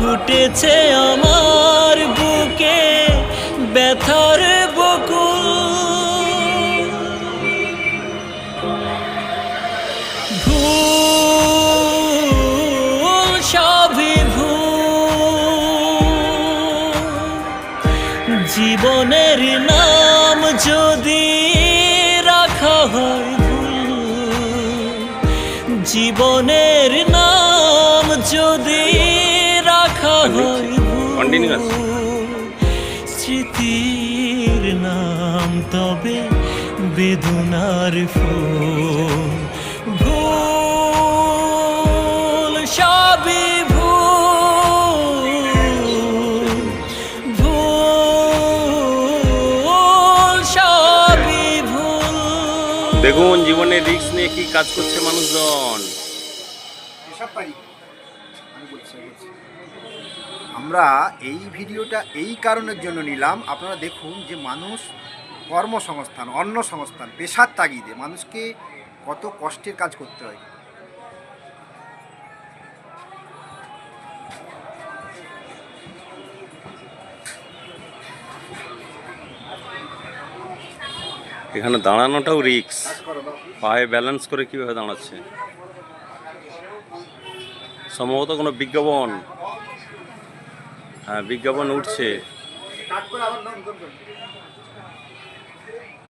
ফুটেছে আমার বুকে ব্যথার বকুল। ভুল সবই ভুল, জীবনের নাম যদি রাখা হয় ভুল, জীবনের নাম যদি রাখা হয় ভুল, স্মৃতির নাম তবে বেদনার ফুল। ভুল সবই ভুল, ভুল সবই ভুল। দেখুন জীবনে রিস্ক নিয়ে কি কাজ করছে মানুষজন। আমরা এই ভিডিওটা এই কারণের জন্য নিলাম, আপনারা দেখুন যে মানুষ কর্মসংস্থান, অন্য সংস্থান, পেশার তাগিদে মানুষকে কত কষ্টের কাজ করতে হয়। এখানে দাঁড়ানোটাও রিস্ক, পায়ে ব্যালেন্স করে কিভাবে দাঁড়াচ্ছে। সম্ভবত কোনো বিজ্ঞাপন, হ্যাঁ বিজ্ঞাপন উঠছে।